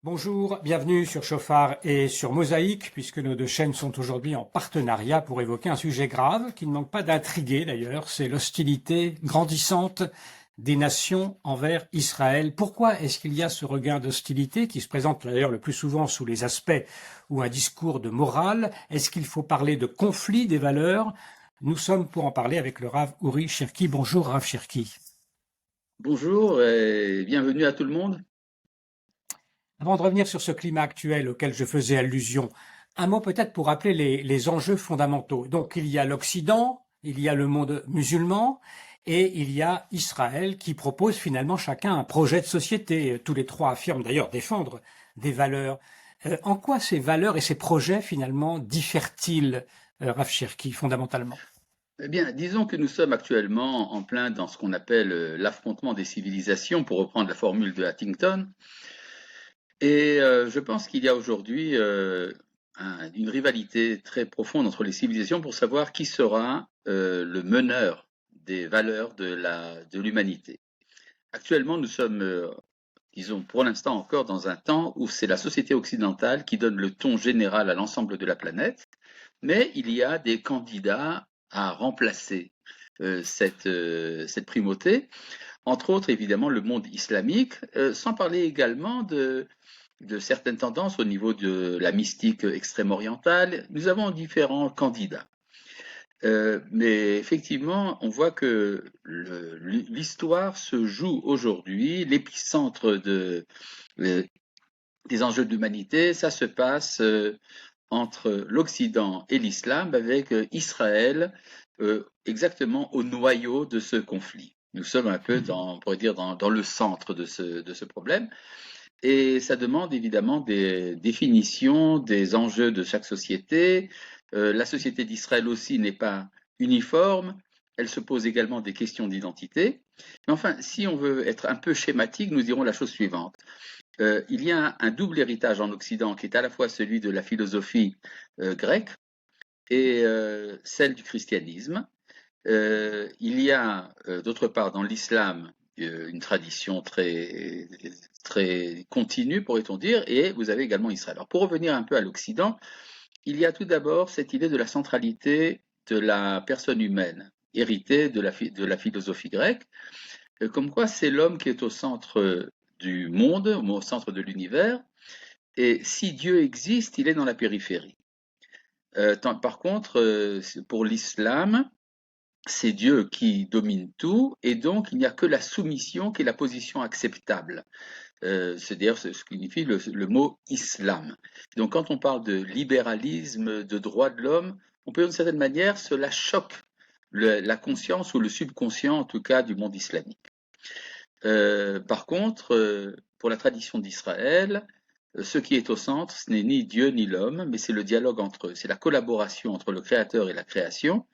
Bonjour, bienvenue sur Chauffard et sur Mosaïque, puisque nos deux chaînes sont aujourd'hui en partenariat pour évoquer un sujet grave qui ne manque pas d'intriguer d'ailleurs, c'est l'hostilité grandissante des nations envers Israël. Pourquoi est-ce qu'il y a ce regain d'hostilité qui se présente d'ailleurs le plus souvent sous les aspects ou un discours de morale? Est-ce qu'il faut parler de conflit des valeurs? Nous sommes pour en parler avec le Rav Uri Cherki. Bonjour Rav Cherki. Bonjour et bienvenue à tout le monde. Avant de revenir sur ce climat actuel auquel je faisais allusion, un mot peut-être pour rappeler les enjeux fondamentaux. Donc il y a l'Occident, il y a le monde musulman et il y a Israël qui propose finalement chacun un projet de société. Tous les trois affirment d'ailleurs défendre des valeurs. En quoi ces valeurs et ces projets finalement diffèrent-ils, Rav Cherki, fondamentalement? Eh bien, disons que nous sommes actuellement en plein dans ce qu'on appelle l'affrontement des civilisations, pour reprendre la formule de Huntington. Et je pense qu'il y a aujourd'hui une rivalité très profonde entre les civilisations pour savoir qui sera le meneur des valeurs de l'humanité. Actuellement, nous sommes, disons, pour l'instant encore dans un temps où c'est la société occidentale qui donne le ton général à l'ensemble de la planète. Mais il y a des candidats à remplacer cette primauté, entre autres évidemment le monde islamique, sans parler également de certaines tendances au niveau de la mystique extrême-orientale. Nous avons différents candidats. Mais effectivement, on voit que l'histoire se joue aujourd'hui, l'épicentre euh, des enjeux de l'humanité, ça se passe entre l'Occident et l'Islam, avec Israël exactement au noyau de ce conflit. Nous sommes un peu on pourrait dire, dans le centre de ce problème. Et ça demande évidemment des définitions des enjeux de chaque société. La société d'Israël aussi n'est pas uniforme. Elle se pose également des questions d'identité. Mais enfin, si on veut être un peu schématique, nous dirons la chose suivante. Il y a un double héritage en Occident qui est à la fois celui de la philosophie grecque et celle du christianisme. Il y a d'autre part dans l'islam une tradition très continue, pourrait-on dire, et vous avez également Israël. Alors pour revenir un peu à l'Occident, il y a tout d'abord cette idée de la centralité de la personne humaine, héritée de la philosophie grecque, comme quoi c'est l'homme qui est au centre du monde, au centre de l'univers, et si Dieu existe, il est dans la périphérie. Par contre, pour l'islam, c'est Dieu qui domine tout, et donc il n'y a que la soumission qui est la position acceptable. C'est d'ailleurs ce que signifie le mot islam. Donc quand on parle de libéralisme, de droits de l'homme, on peut d'une certaine manière, cela choque la conscience ou le subconscient en tout cas du monde islamique. Par contre, pour la tradition d'Israël, ce qui est au centre, ce n'est ni Dieu ni l'homme, mais c'est le dialogue entre eux, c'est la collaboration entre le Créateur et la création.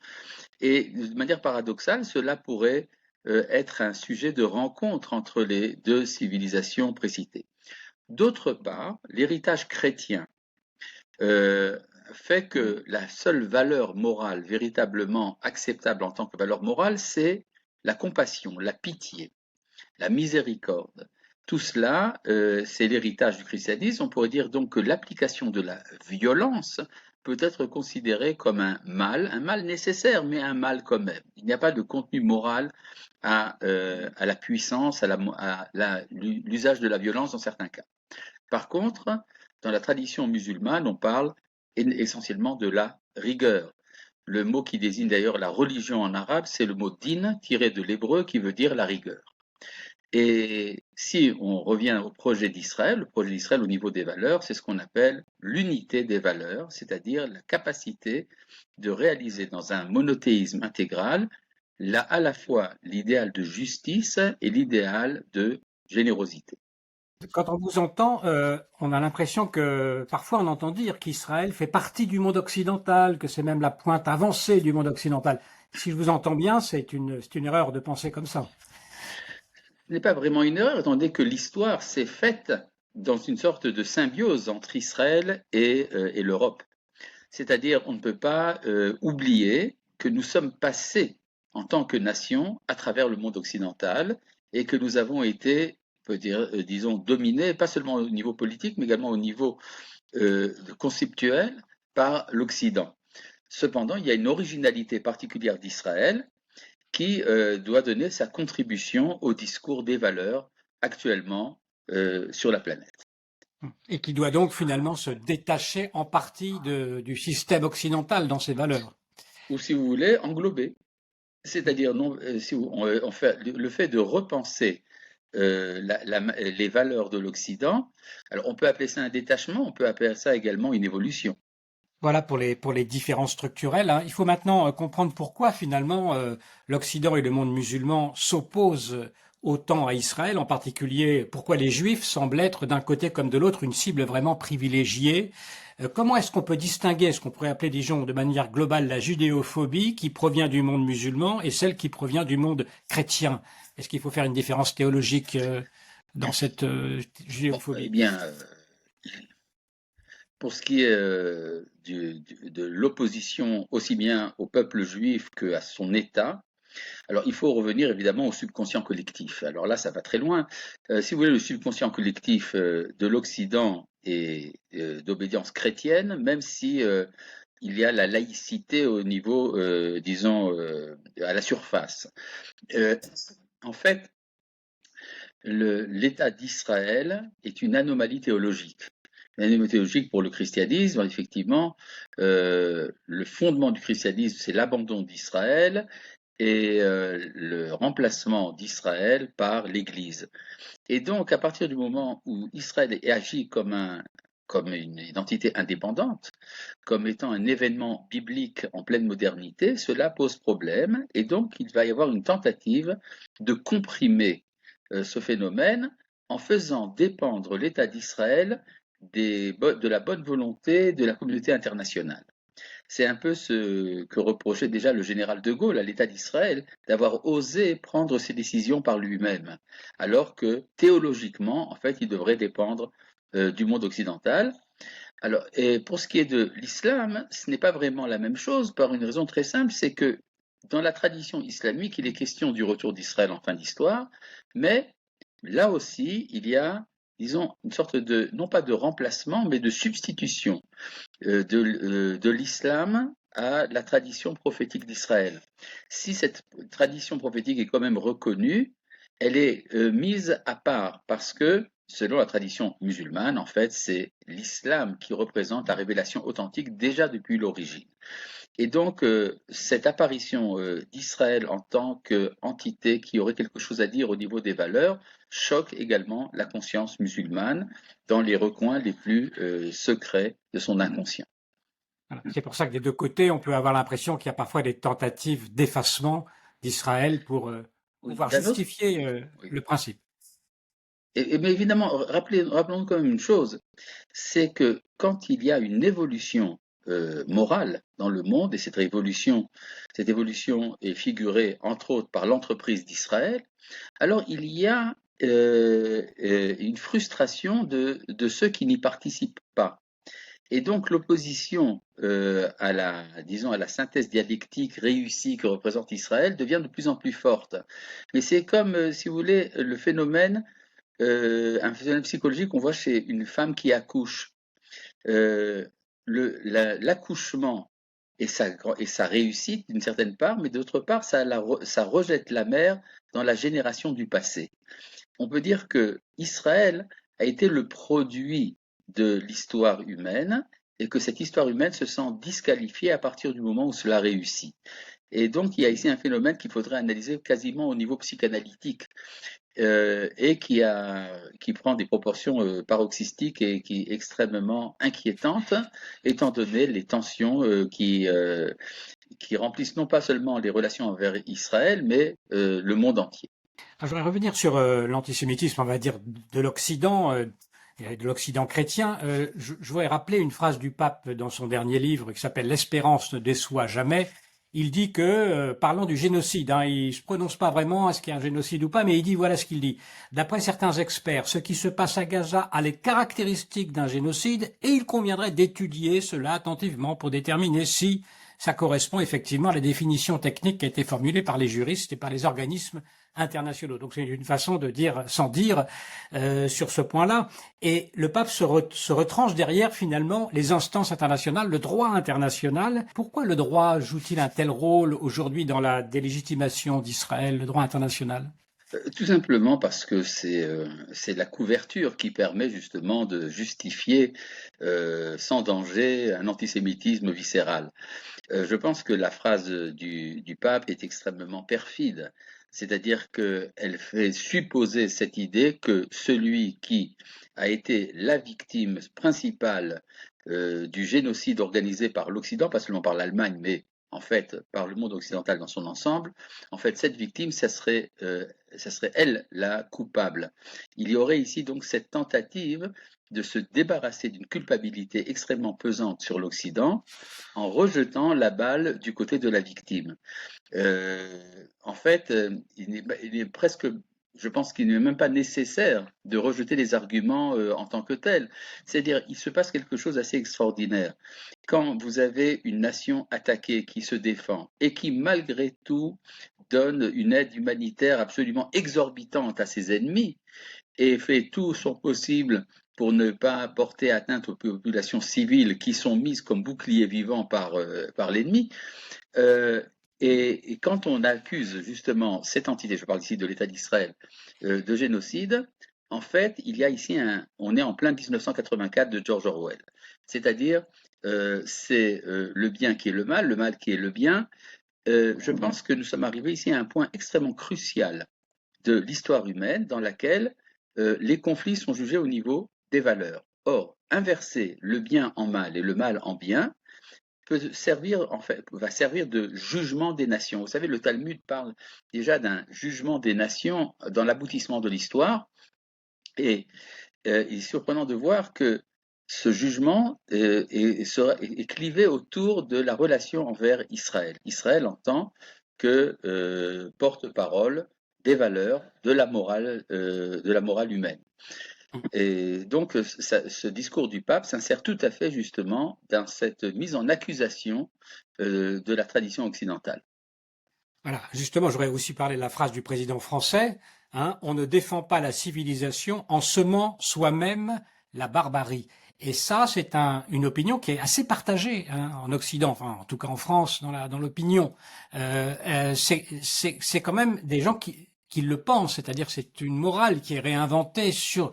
Et de manière paradoxale, cela pourrait être un sujet de rencontre entre les deux civilisations précitées. D'autre part, l'héritage chrétien euh, fait que la seule valeur morale véritablement acceptable en tant que valeur morale, c'est la compassion, la pitié, la miséricorde. Tout cela, c'est l'héritage du christianisme. On pourrait dire donc que l'application de la violence peut être considérée comme un mal nécessaire, mais un mal quand même. Il n'y a pas de contenu moral à la puissance, à l'usage de la violence dans certains cas. Par contre, dans la tradition musulmane, on parle essentiellement de la rigueur. Le mot qui désigne d'ailleurs la religion en arabe, c'est le mot din, tiré de l'hébreu, qui veut dire la rigueur. Et si on revient au projet d'Israël, le projet d'Israël au niveau des valeurs, c'est ce qu'on appelle l'unité des valeurs, c'est-à-dire la capacité de réaliser dans un monothéisme intégral à la fois l'idéal de justice et l'idéal de générosité. Quand on vous entend, on a l'impression que parfois on entend dire qu'Israël fait partie du monde occidental, que c'est même la pointe avancée du monde occidental. Si je vous entends bien, c'est une erreur de penser comme ça. Ce n'est pas vraiment une erreur, étant donné que l'histoire s'est faite dans une sorte de symbiose entre Israël et l'Europe. C'est-à-dire, on ne peut pas oublier que nous sommes passés en tant que nation à travers le monde occidental et que nous avons été peut dire, disons, dominé, pas seulement au niveau politique, mais également au niveau conceptuel par l'Occident. Cependant, il y a une originalité particulière d'Israël qui doit donner sa contribution au discours des valeurs actuellement sur la planète. Et qui doit donc finalement se détacher en partie du système occidental dans ses valeurs. Ou si vous voulez, englober. C'est-à-dire, non, si on fait, le fait de repenser les valeurs de l'Occident, alors on peut appeler ça un détachement, on peut appeler ça également une évolution. Voilà pour les différences structurelles, hein. Il faut maintenant comprendre pourquoi finalement l'Occident et le monde musulman s'opposent autant à Israël, en particulier pourquoi les Juifs semblent être d'un côté comme de l'autre une cible vraiment privilégiée. Comment est-ce qu'on peut distinguer ce qu'on pourrait appeler, disons, de manière globale la judéophobie qui provient du monde musulman et celle qui provient du monde chrétien? Est-ce qu'il faut faire une différence théologique dans cette Bon, eh judéophobie? bien, pour ce qui est de l'opposition aussi bien au peuple juif qu'à son État, alors il faut revenir évidemment au subconscient collectif. Alors là, ça va très loin. Si vous voulez, le subconscient collectif de l'Occident est d'obédience chrétienne, même si il y a la laïcité au niveau, disons, à la surface. Euh, En fait, l'État d'Israël est une anomalie théologique. Une anomalie théologique pour le christianisme, effectivement, le fondement du christianisme, c'est l'abandon d'Israël et le remplacement d'Israël par l'Église. Et donc, à partir du moment où Israël agit comme une identité indépendante, comme étant un événement biblique en pleine modernité, cela pose problème. Et donc, il va y avoir une tentative de comprimer ce phénomène en faisant dépendre l'État d'Israël de la bonne volonté de la communauté internationale. C'est un peu ce que reprochait déjà le général de Gaulle à l'État d'Israël, d'avoir osé prendre ses décisions par lui-même, alors que théologiquement, en fait, il devrait dépendre du monde occidental. Alors, et pour ce qui est de l'islam, ce n'est pas vraiment la même chose, par une raison très simple, c'est que dans la tradition islamique, il est question du retour d'Israël en fin d'histoire, mais là aussi, il y a, disons, une sorte de, non pas de remplacement, mais de substitution de l'islam à la tradition prophétique d'Israël. Si cette tradition prophétique est quand même reconnue, elle est mise à part parce que, selon la tradition musulmane, en fait, c'est l'islam qui représente la révélation authentique déjà depuis l'origine. Et donc, cette apparition d'Israël en tant qu'entité qui aurait quelque chose à dire au niveau des valeurs choque également la conscience musulmane dans les recoins les plus secrets de son inconscient. Voilà. C'est pour ça que des deux côtés, on peut avoir l'impression qu'il y a parfois des tentatives d'effacement d'Israël pour Oui. pouvoir D'un autre, justifier oui. le principe. Mais évidemment, rappelons quand même une chose, c'est que quand il y a une évolution morale dans le monde, et cette évolution est figurée entre autres par l'entreprise d'Israël, alors il y a une frustration de ceux qui n'y participent pas. Et donc l'opposition disons, à la synthèse dialectique réussie que représente Israël devient de plus en plus forte. Mais c'est comme, si vous voulez, un phénomène psychologique qu'on voit chez une femme qui accouche. Euh, L'accouchement et sa réussite d'une certaine part, mais d'autre part, ça rejette la mère dans la génération du passé. On peut dire que Israël a été le produit de l'histoire humaine et que cette histoire humaine se sent disqualifiée à partir du moment où cela réussit. Et donc, il y a ici un phénomène qu'il faudrait analyser quasiment au niveau psychanalytique et qui prend des proportions paroxystiques et qui est extrêmement inquiétante, étant donné les tensions qui remplissent non pas seulement les relations envers Israël, mais le monde entier. Alors, je voudrais revenir sur l'antisémitisme, on va dire, de l'Occident, et de l'Occident chrétien. Je voudrais rappeler une phrase du pape dans son dernier livre qui s'appelle «L'espérance ne déçoit jamais». Il dit que, parlant du génocide, hein, il se prononce pas vraiment est-ce qu'il y a un génocide ou pas, mais il dit voilà ce qu'il dit. D'après certains experts, ce qui se passe à Gaza a les caractéristiques d'un génocide et il conviendrait d'étudier cela attentivement pour déterminer si ça correspond effectivement à la définition technique qui a été formulée par les juristes et par les organismes internationaux. Donc c'est une façon de dire sans dire sur ce point-là. Et le pape se retranche derrière finalement les instances internationales, le droit international. Pourquoi le droit joue-t-il un tel rôle aujourd'hui dans la délégitimation d'Israël, le droit international? Tout simplement parce que c'est la couverture qui permet justement de justifier sans danger un antisémitisme viscéral. Je pense que la phrase du pape est extrêmement perfide, c'est-à-dire qu'elle fait supposer cette idée que celui qui a été la victime principale du génocide organisé par l'Occident, pas seulement par l'Allemagne, mais en fait par le monde occidental dans son ensemble, en fait cette victime, ça serait elle la coupable. Il y aurait ici donc cette tentative de se débarrasser d'une culpabilité extrêmement pesante sur l'Occident en rejetant la balle du côté de la victime. En fait, il est presque, je pense qu'il n'est même pas nécessaire de rejeter les arguments en tant que tels. C'est-à-dire, il se passe quelque chose d'assez extraordinaire. Quand vous avez une nation attaquée qui se défend et qui, malgré tout, donne une aide humanitaire absolument exorbitante à ses ennemis et fait tout son possible pour ne pas porter atteinte aux populations civiles qui sont mises comme boucliers vivants par l'ennemi, euh, et quand on accuse justement cette entité, je parle ici de l'État d'Israël, de génocide, en fait, il y a ici on est en plein 1984 de George Orwell. C'est-à-dire, c'est le bien qui est le mal qui est le bien. Je pense que nous sommes arrivés ici à un point extrêmement crucial de l'histoire humaine dans laquelle les conflits sont jugés au niveau des valeurs. Or, inverser le bien en mal et le mal en bien peut servir, en fait, va servir de jugement des nations. Vous savez, le Talmud parle déjà d'un jugement des nations dans l'aboutissement de l'histoire, et il est surprenant de voir que ce jugement est clivé autour de la relation envers Israël. Israël en tant que porte-parole des valeurs de la morale humaine. Et donc, ce discours du pape s'insère tout à fait justement dans cette mise en accusation de la tradition occidentale. Voilà, justement, j'aurais aussi parlé de la phrase du président français, hein, on ne défend pas la civilisation en semant soi-même la barbarie. Et ça, c'est une opinion qui est assez partagée hein, en Occident, enfin en tout cas en France, dans l'opinion. C'est quand même des gens qui le pensent, c'est-à-dire que c'est une morale qui est réinventée sur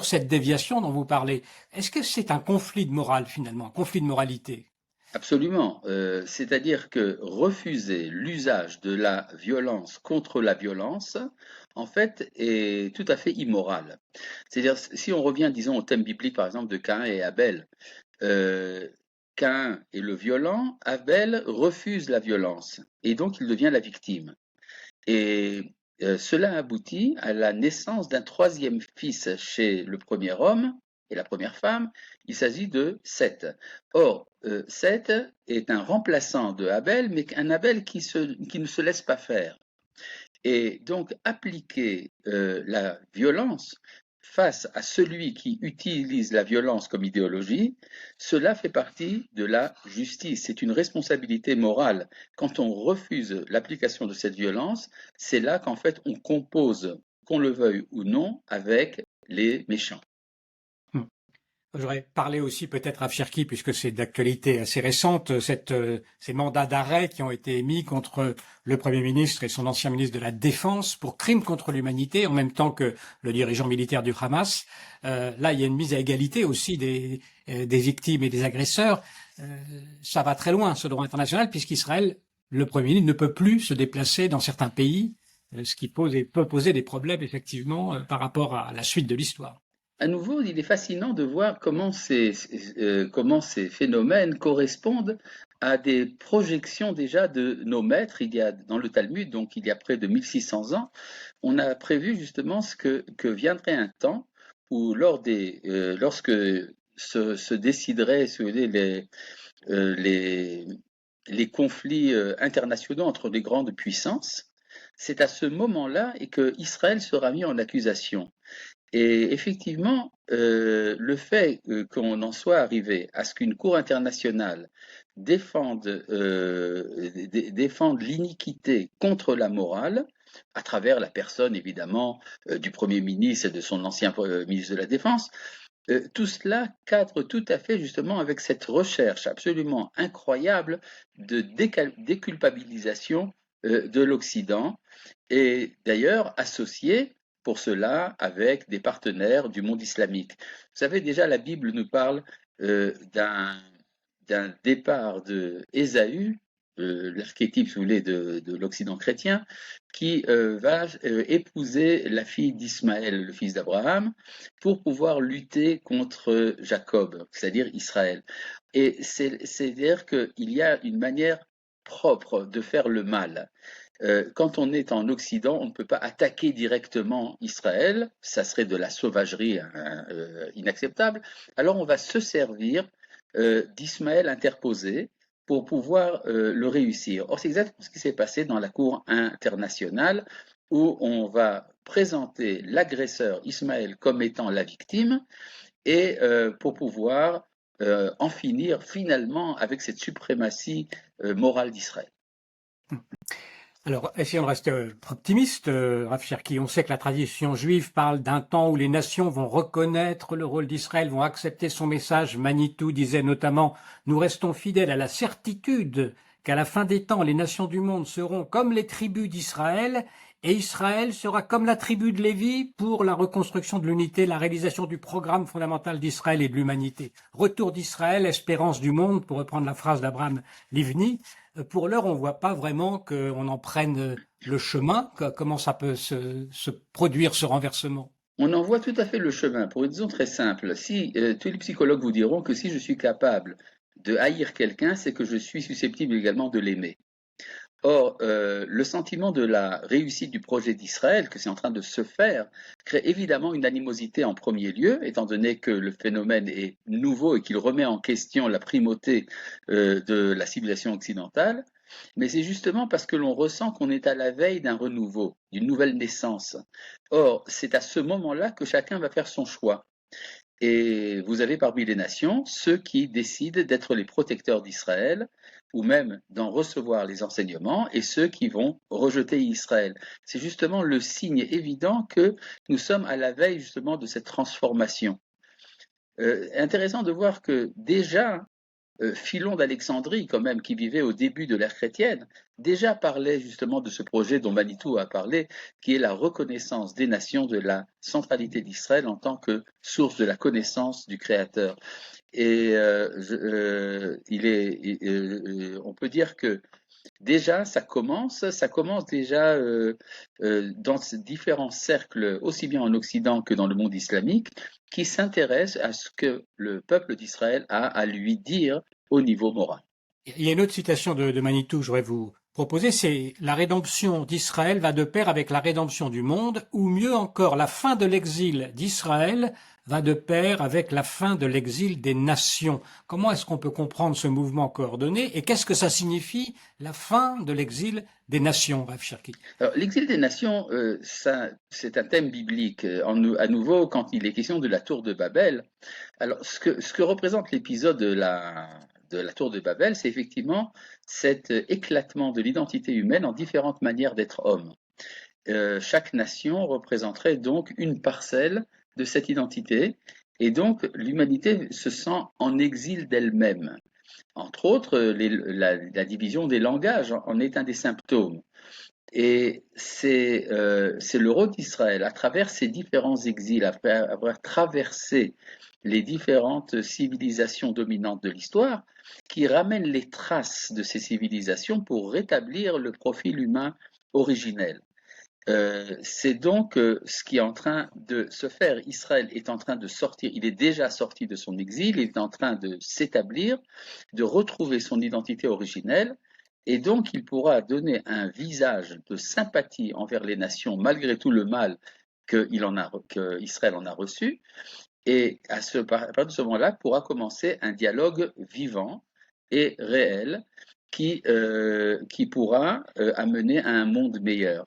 cette déviation dont vous parlez. Est-ce que c'est un conflit de morale finalement, un conflit de moralité? Absolument. C'est-à-dire que refuser l'usage de la violence contre la violence, en fait, est tout à fait immoral. C'est-à-dire, si on revient, disons, au thème biblique, par exemple, de Caïn et Abel, euh, Caïn est le violent, Abel refuse la violence, et donc il devient la victime. Et cela aboutit à la naissance d'un troisième fils chez le premier homme et la première femme. Il s'agit de Seth. Or, Seth est un remplaçant de Abel, mais un Abel qui ne se laisse pas faire. Et donc, appliquer la violence face à celui qui utilise la violence comme idéologie, cela fait partie de la justice. C'est une responsabilité morale. Quand on refuse l'application de cette violence, c'est là qu'en fait on compose, qu'on le veuille ou non, avec les méchants. J'aurais parlé aussi peut-être à Cherki, puisque c'est d'actualité assez récente, ces mandats d'arrêt qui ont été émis contre le Premier ministre et son ancien ministre de la Défense pour crimes contre l'humanité, en même temps que le dirigeant militaire du Hamas. Là, il y a une mise à égalité aussi des victimes et des agresseurs. Ça va très loin, ce droit international, puisqu'Israël, le Premier ministre, ne peut plus se déplacer dans certains pays, ce qui pose et peut poser des problèmes, effectivement, par rapport à la suite de l'histoire. À nouveau, il est fascinant de voir comment ces phénomènes correspondent à des projections déjà de nos maîtres. Il y a dans le Talmud, donc il y a près de 1600 ans, on a prévu justement que viendrait un temps où lorsque se décideraient les conflits internationaux entre les grandes puissances, c'est à ce moment-là et que Israël sera mis en accusation. Et effectivement, le fait qu'on en soit arrivé à ce qu'une cour internationale défende l'iniquité contre la morale, à travers la personne évidemment du Premier ministre et de son ancien ministre de la Défense, tout cela cadre tout à fait justement avec cette recherche absolument incroyable de déculpabilisation de l'Occident et d'ailleurs associée pour cela avec des partenaires du monde islamique. Vous savez, déjà la Bible nous parle euh, d'un d'un départ de Ésaü, l'archétype, si vous voulez, de l'Occident chrétien, qui va épouser la fille d'Ismaël, le fils d'Abraham, pour pouvoir lutter contre Jacob, c'est-à-dire Israël. Et c'est-à-dire qu'il y a une manière propre de faire le mal. Quand on est en Occident, on ne peut pas attaquer directement Israël, ça serait de la sauvagerie inacceptable. Alors on va se servir d'Ismaël interposé pour pouvoir le réussir. Or, c'est exactement ce qui s'est passé dans la Cour internationale où on va présenter l'agresseur Ismaël comme étant la victime et pour pouvoir en finir finalement avec cette suprématie morale d'Israël. Alors, essayons de rester optimiste, Rav Cherki. On sait que la tradition juive parle d'un temps où les nations vont reconnaître le rôle d'Israël, vont accepter son message. Manitou disait notamment, nous restons fidèles à la certitude qu'à la fin des temps, les nations du monde seront comme les tribus d'Israël, et Israël sera comme la tribu de Lévi pour la reconstruction de l'unité, la réalisation du programme fondamental d'Israël et de l'humanité. Retour d'Israël, espérance du monde, pour reprendre la phrase d'Abraham Livni. Pour l'heure, on ne voit pas vraiment qu'on en prenne le chemin. Comment ça peut se produire, ce renversement? On en voit tout à fait le chemin pour une raison très simple. Si tous les psychologues vous diront que si je suis capable de haïr quelqu'un, c'est que je suis susceptible également de l'aimer. Or, le sentiment de la réussite du projet d'Israël, que c'est en train de se faire, crée évidemment une animosité en premier lieu, étant donné que le phénomène est nouveau et qu'il remet en question la primauté de la civilisation occidentale. Mais c'est justement parce que l'on ressent qu'on est à la veille d'un renouveau, d'une nouvelle naissance. Or, c'est à ce moment-là que chacun va faire son choix. Et vous avez parmi les nations ceux qui décident d'être les protecteurs d'Israël ou même d'en recevoir les enseignements et ceux qui vont rejeter Israël. C'est justement le signe évident que nous sommes à la veille justement de cette transformation. Intéressant de voir que déjà Philon d'Alexandrie, quand même, qui vivait au début de l'ère chrétienne, déjà parlait justement de ce projet dont Manitou a parlé, qui est la reconnaissance des nations de la centralité d'Israël en tant que source de la connaissance du Créateur. Et on peut dire que déjà, ça commence déjà dans ces différents cercles, aussi bien en Occident que dans le monde islamique, qui s'intéressent à ce que le peuple d'Israël a à lui dire au niveau moral. Il y a une autre citation de Manitou que je voudrais vous proposer, c'est la rédemption d'Israël va de pair avec la rédemption du monde, ou mieux encore, la fin de l'exil d'Israël va de pair avec la fin de l'exil des nations. Comment est-ce qu'on peut comprendre ce mouvement coordonné et qu'est-ce que ça signifie, la fin de l'exil des nations, Rav Cherki? Alors, l'exil des nations, c'est un thème biblique. À nouveau, quand il est question de la tour de Babel, alors ce que représente l'épisode de la tour de Babel, c'est effectivement cet éclatement de l'identité humaine en différentes manières d'être homme. Chaque nation représenterait donc une parcelle de cette identité, et donc l'humanité se sent en exil d'elle-même. Entre autres, la division des langages en est un des symptômes. Et c'est le rôle d'Israël, à travers ses différents exils, après avoir traversé les différentes civilisations dominantes de l'histoire, qui ramène les traces de ces civilisations pour rétablir le profil humain originel. C'est donc ce qui est en train de se faire. Israël est en train de sortir, il est déjà sorti de son exil, il est en train de s'établir, de retrouver son identité originelle, et donc il pourra donner un visage de sympathie envers les nations, malgré tout le mal qu'Israël en a reçu, et à partir de ce moment-là pourra commencer un dialogue vivant et réel qui pourra amener à un monde meilleur.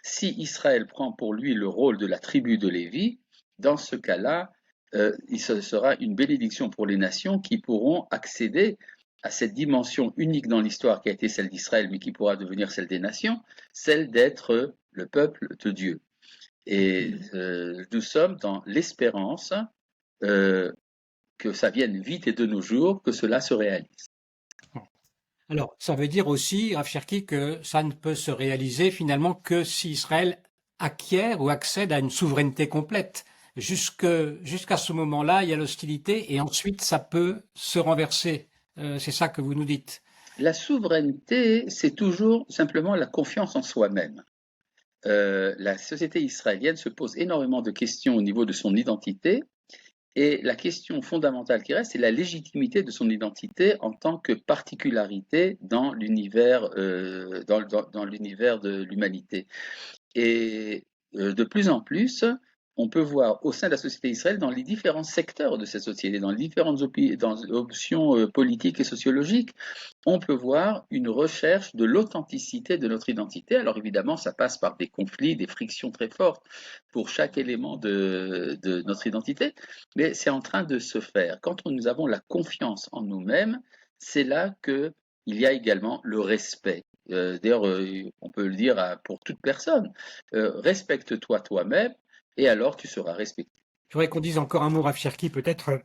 Si Israël prend pour lui le rôle de la tribu de Lévi, dans ce cas-là, ce sera une bénédiction pour les nations qui pourront accéder à cette dimension unique dans l'histoire qui a été celle d'Israël, mais qui pourra devenir celle des nations, celle d'être le peuple de Dieu. Et nous sommes dans l'espérance que ça vienne vite et de nos jours, que cela se réalise. Alors, ça veut dire aussi, Rav Cherki, que ça ne peut se réaliser finalement que si Israël acquiert ou accède à une souveraineté complète. Jusqu'à ce moment-là, il y a l'hostilité et ensuite ça peut se renverser. C'est ça que vous nous dites. La souveraineté, c'est toujours simplement la confiance en soi-même. La société israélienne se pose énormément de questions au niveau de son identité, et la question fondamentale qui reste, c'est la légitimité de son identité en tant que particularité dans l'univers dans l'univers de l'humanité. Et de plus en plus, on peut voir au sein de la société israélienne, dans les différents secteurs de cette société, dans les différentes options politiques et sociologiques, on peut voir une recherche de l'authenticité de notre identité. Alors évidemment, ça passe par des conflits, des frictions très fortes pour chaque élément de notre identité, mais c'est en train de se faire. Quand nous avons la confiance en nous-mêmes, c'est là qu'il y a également le respect. D'ailleurs, on peut le dire pour toute personne, respecte-toi toi-même et alors tu seras respecté. Je voudrais qu'on dise encore un mot, Rav Cherki, peut-être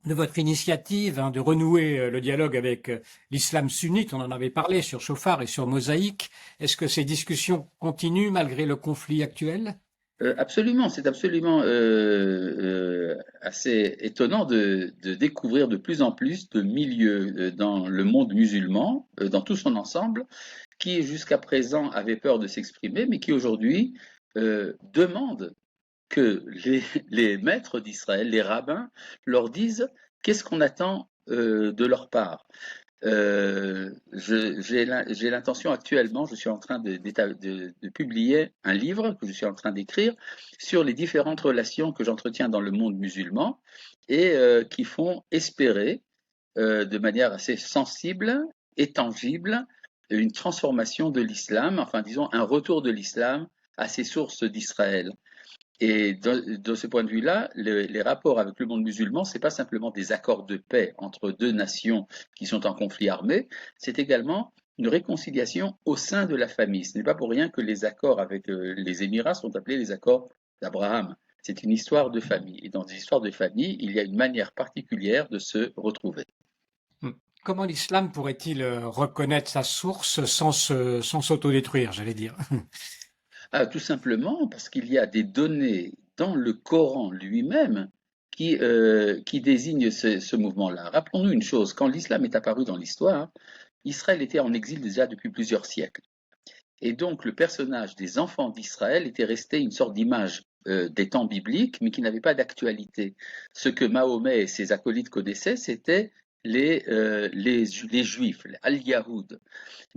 de votre initiative de renouer le dialogue avec l'islam sunnite. On en avait parlé sur Shofar et sur Mosaïque. Est-ce que ces discussions continuent malgré le conflit actuel? Absolument, c'est absolument assez étonnant de découvrir de plus en plus de milieux dans le monde musulman, dans tout son ensemble, qui jusqu'à présent avaient peur de s'exprimer, mais qui aujourd'hui demandent que les maîtres d'Israël, les rabbins, leur disent qu'est-ce qu'on attend de leur part. J'ai l'intention actuellement, je suis en train de publier un livre que je suis en train d'écrire sur les différentes relations que j'entretiens dans le monde musulman et qui font espérer de manière assez sensible et tangible une transformation de l'islam, enfin disons un retour de l'islam à ses sources d'Israël. Et de ce point de vue-là, les rapports avec le monde musulman, c'est pas simplement des accords de paix entre deux nations qui sont en conflit armé, c'est également une réconciliation au sein de la famille. Ce n'est pas pour rien que les accords avec les Émirats sont appelés les accords d'Abraham. C'est une histoire de famille. Et dans des histoires de famille, il y a une manière particulière de se retrouver. Comment l'islam pourrait-il reconnaître sa source sans s'autodétruire, j'allais dire? Ah, tout simplement parce qu'il y a des données dans le Coran lui-même qui désignent ce mouvement-là. Rappelons-nous une chose, quand l'islam est apparu dans l'histoire, Israël était en exil déjà depuis plusieurs siècles. Et donc le personnage des enfants d'Israël était resté une sorte d'image des temps bibliques, mais qui n'avait pas d'actualité. Ce que Mahomet et ses acolytes connaissaient, c'était les Juifs, les Al-Yahoud.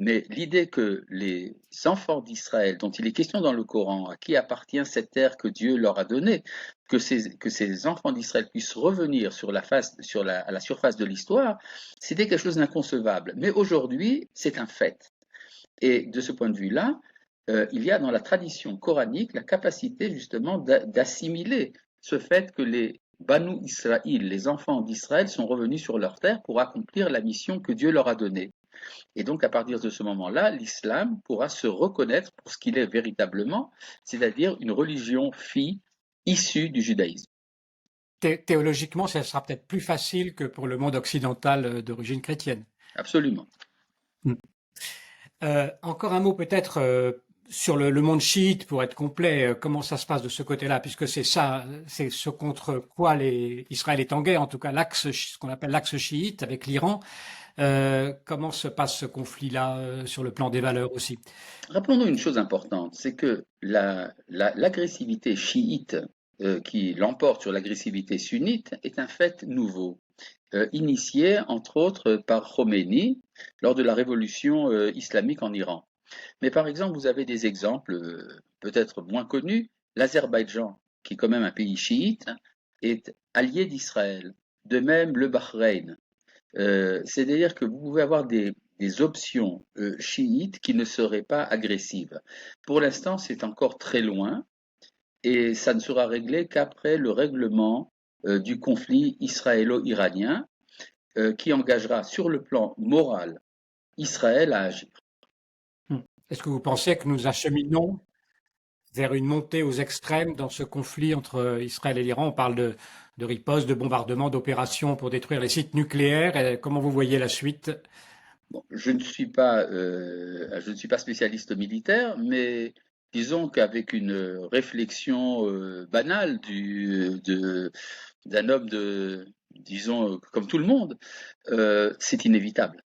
Mais l'idée que les enfants d'Israël, dont il est question dans le Coran, à qui appartient cette terre que Dieu leur a donnée, que ces enfants d'Israël puissent revenir à la surface de l'histoire, c'était quelque chose d'inconcevable. Mais aujourd'hui, c'est un fait. Et de ce point de vue-là, il y a dans la tradition coranique la capacité justement d'assimiler ce fait que les Banu Israël, les enfants d'Israël, sont revenus sur leur terre pour accomplir la mission que Dieu leur a donnée. Et donc, à partir de ce moment-là, l'islam pourra se reconnaître pour ce qu'il est véritablement, c'est-à-dire une religion fille issue du judaïsme. Théologiquement, ça sera peut-être plus facile que pour le monde occidental d'origine chrétienne. Absolument. Encore un mot peut-être sur le monde chiite pour être complet. Comment ça se passe de ce côté-là, puisque c'est ça, c'est ce contre quoi Israël est en guerre, en tout cas ce qu'on appelle l'axe chiite avec l'Iran. Comment se passe ce conflit-là sur le plan des valeurs aussi? Rappelons-nous une chose importante, c'est que l'agressivité chiite qui l'emporte sur l'agressivité sunnite est un fait nouveau, initié entre autres par Khomeini lors de la révolution islamique en Iran. Mais par exemple, vous avez des exemples peut-être moins connus. L'Azerbaïdjan, qui est quand même un pays chiite, est allié d'Israël. De même, le Bahreïn. C'est-à-dire que vous pouvez avoir des options chiites qui ne seraient pas agressives. Pour l'instant, c'est encore très loin. et ça ne sera réglé qu'après le règlement du conflit israélo-iranien qui engagera sur le plan moral Israël à agir. Est-ce que vous pensez que nous acheminons vers une montée aux extrêmes dans ce conflit entre Israël et l'Iran? On parle de riposte, de bombardement, d'opérations pour détruire les sites nucléaires. Et comment vous voyez la suite? Bon, je ne suis pas spécialiste militaire, mais disons qu'avec une réflexion banale d'un homme disons, comme tout le monde, c'est inévitable.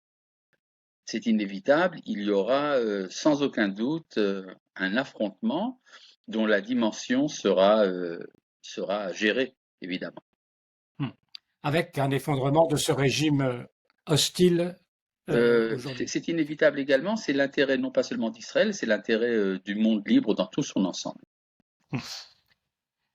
C'est inévitable. Il y aura sans aucun doute un affrontement dont la dimension sera gérée, évidemment. Avec un effondrement de ce régime hostile aujourd'hui. C'est inévitable également, c'est l'intérêt non pas seulement d'Israël, c'est l'intérêt du monde libre dans tout son ensemble.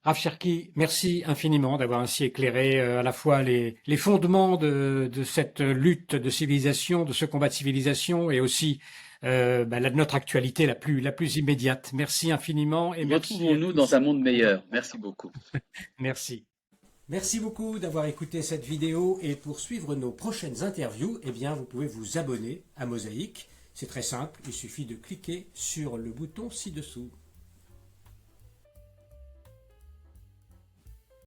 Rav Cherki, merci infiniment d'avoir ainsi éclairé à la fois les fondements de cette lutte de civilisation, de ce combat de civilisation, et aussi notre actualité la plus immédiate. Merci infiniment et merci à Retrouvons-nous dans tous. un monde meilleur. Merci beaucoup. Merci. Merci beaucoup d'avoir écouté cette vidéo, et pour suivre nos prochaines interviews, eh bien, vous pouvez vous abonner à Mosaïque. C'est très simple, il suffit de cliquer sur le bouton ci-dessous.